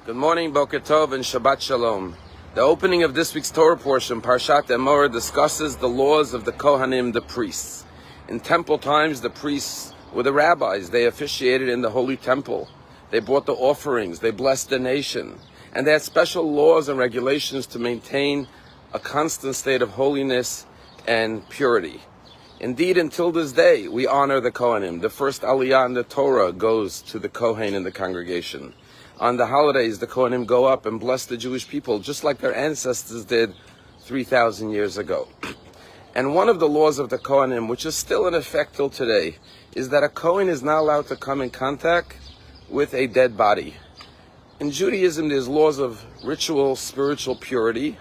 Good morning, Boker Tov, and Shabbat Shalom. The opening of this week's Torah portion, Parshah Emor, discusses the laws of the Kohanim, the priests. In temple times, the priests were the rabbis. They officiated in the holy temple. They brought the offerings. They blessed the nation. And they had special laws and regulations to maintain a constant state of holiness and purity. Indeed, until this day, we honor the Kohanim. The first aliyah in the Torah goes to the Kohen in the congregation. On the holidays, the Kohanim go up and bless the Jewish people, just like their ancestors did 3,000 years ago. And one of the laws of the Kohanim, which is still in effect till today, is that a Kohen is not allowed to come in contact with a dead body. In Judaism, there's laws of ritual, spiritual purity,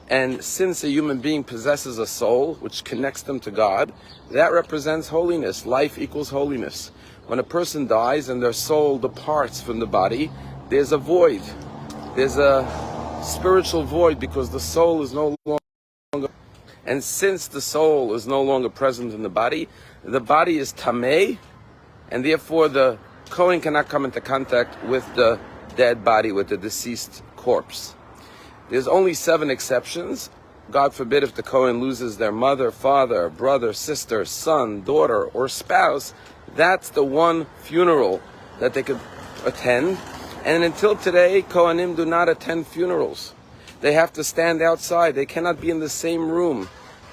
and since a human being possesses a soul, which connects them to God, that represents holiness. Life equals holiness. When a person dies and their soul departs from the body, there's a void. There's a spiritual void because the soul is no longer. And since the soul is no longer present in the body is tamei, and therefore the Kohen cannot come into contact with the dead body, with the deceased corpse. There's only 7 exceptions. God forbid if the Kohen loses their mother, father, brother, sister, son, daughter, or spouse, that's the one funeral that they could attend. And until today, Kohanim do not attend funerals. They have to stand outside. They cannot be in the same room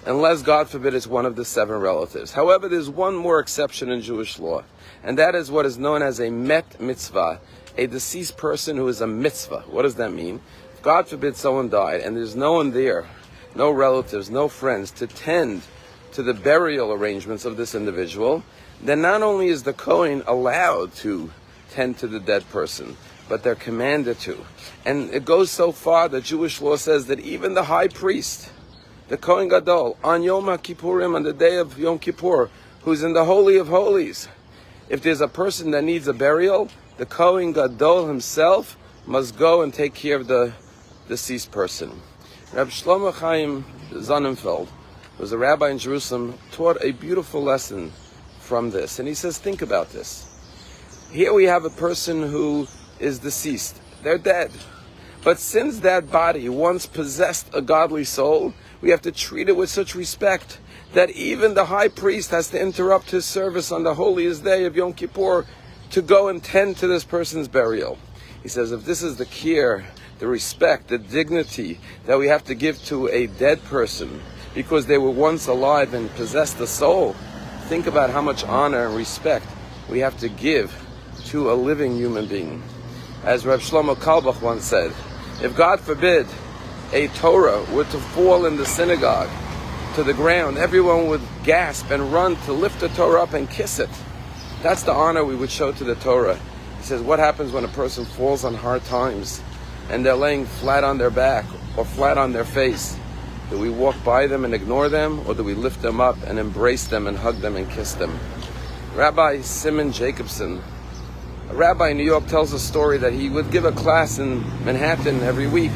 unless, God forbid, it's one of the 7 relatives. However, there's one more exception in Jewish law, and that is what is known as a met mitzvah, a deceased person who is a mitzvah. What does that mean? If, God forbid, someone died and there's no one there, no relatives, no friends, to tend to the burial arrangements of this individual, then not only is the Kohen allowed to tend to the dead person, but they're commanded to. And it goes so far that Jewish law says that even the high priest, the Kohen Gadol, on Yom HaKippurim, on the day of Yom Kippur, who's in the Holy of Holies, if there's a person that needs a burial, the Kohen Gadol himself must go and take care of the deceased person. Rabbi Shlomo Chaim Sonnenfeld, who was a rabbi in Jerusalem, taught a beautiful lesson from this. And he says, think about this. Here we have a person who is deceased. They're dead. But since that body once possessed a godly soul, we have to treat it with such respect that even the high priest has to interrupt his service on the holiest day of Yom Kippur to go and tend to this person's burial. He says, if this is the care, the respect, the dignity that we have to give to a dead person because they were once alive and possessed a soul, think about how much honor and respect we have to give to a living human being. As Rabbi Shlomo Kalbach once said, if God forbid a Torah were to fall in the synagogue to the ground, everyone would gasp and run to lift the Torah up and kiss it. That's the honor we would show to the Torah. He says, what happens when a person falls on hard times and they're laying flat on their back or flat on their face? Do we walk by them and ignore them, or do we lift them up and embrace them and hug them and kiss them? Rabbi Simon Jacobson, a rabbi in New York, tells a story that he would give a class in Manhattan every week,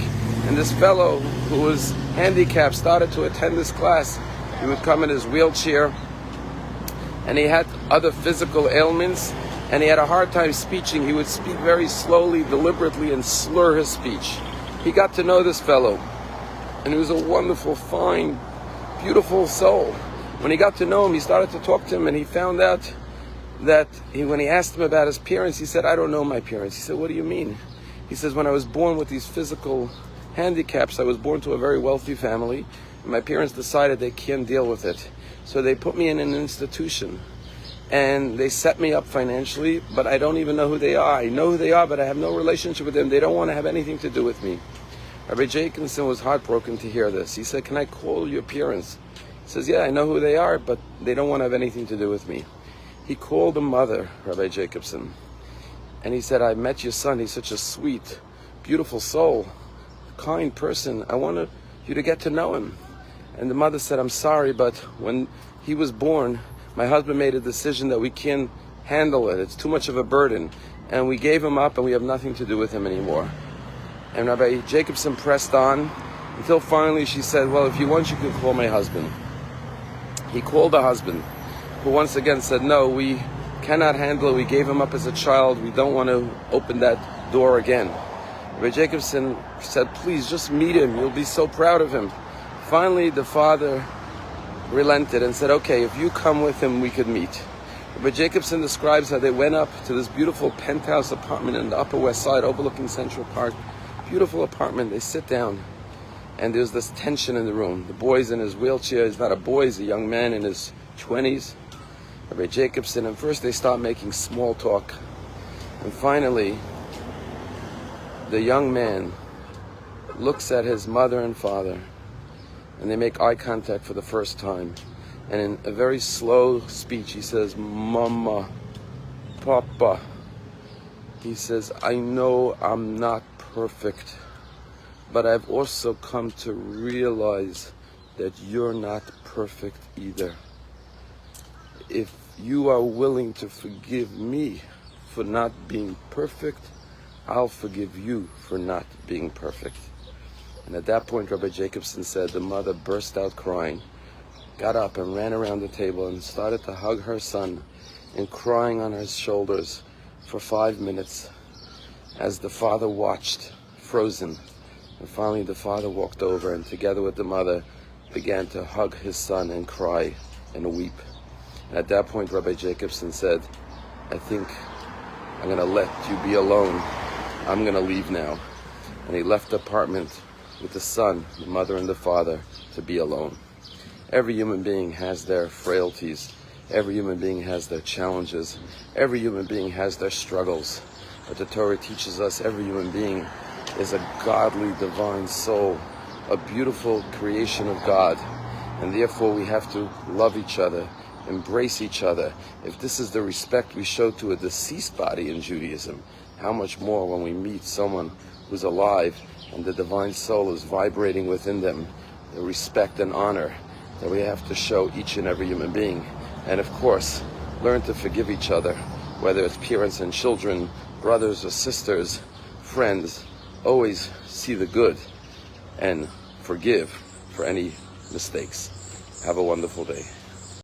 and this fellow who was handicapped started to attend this class. He would come in his wheelchair, and he had other physical ailments, and he had a hard time speaking. He would speak very slowly, deliberately, and slur his speech. He got to know this fellow, and he was a wonderful, fine, beautiful soul. When he got to know him, he started to talk to him, and he found out that when he asked him about his parents, he said, I don't know my parents. He said, what do you mean? He says, when I was born with these physical handicaps, I was born to a very wealthy family, and my parents decided they can't deal with it. So they put me in an institution, and they set me up financially, but I don't even know who they are. I know who they are, but I have no relationship with them. They don't want to have anything to do with me. Rabbi Jacobson was heartbroken to hear this. He said, can I call your parents? He says, yeah, I know who they are, but they don't want to have anything to do with me. He called the mother, Rabbi Jacobson, and he said, I met your son. He's such a sweet, beautiful soul, kind person. I want you to get to know him. And the mother said, I'm sorry, but when he was born, my husband made a decision that we can't handle it. It's too much of a burden. And we gave him up, and we have nothing to do with him anymore. And Rabbi Jacobson pressed on until finally she said, well, if you want, you can call my husband. He called the husband, who once again said, no, we cannot handle it. We gave him up as a child. We don't want to open that door again. Rabbi Jacobson said, please just meet him. You'll be so proud of him. Finally, the father relented and said, okay, if you come with him, we could meet. Rabbi Jacobson describes how they went up to this beautiful penthouse apartment in the Upper West Side overlooking Central Park. Beautiful apartment. They sit down and there's this tension in the room. The boy's in his wheelchair. He's not a boy, he's a young man in his 20s. Rabbi Jacobson, and first they start making small talk. And finally, the young man looks at his mother and father and they make eye contact for the first time. And in a very slow speech, he says, Mama, Papa. He says, I know I'm not perfect, but I've also come to realize that you're not perfect either. If you are willing to forgive me for not being perfect, I'll forgive you for not being perfect. And at that point, Rabbi Jacobson said, the mother burst out crying, got up and ran around the table and started to hug her son and crying on his shoulders for 5 minutes as the father watched, frozen. And finally the father walked over and together with the mother began to hug his son and cry and weep. And at that point, Rabbi Jacobson said, I think I'm going to let you be alone. I'm going to leave now. And he left the apartment with the son, the mother, and the father to be alone. Every human being has their frailties. Every human being has their challenges. Every human being has their struggles. But the Torah teaches us every human being is a godly, divine soul, a beautiful creation of God. And therefore we have to love each other, embrace each other. If this is the respect we show to a deceased body in Judaism, how much more when we meet someone who's alive and the divine soul is vibrating within them, the respect and honor that we have to show each and every human being. And of course, learn to forgive each other, whether it's parents and children, brothers or sisters, friends. Always see the good and forgive for any mistakes. Have a wonderful day.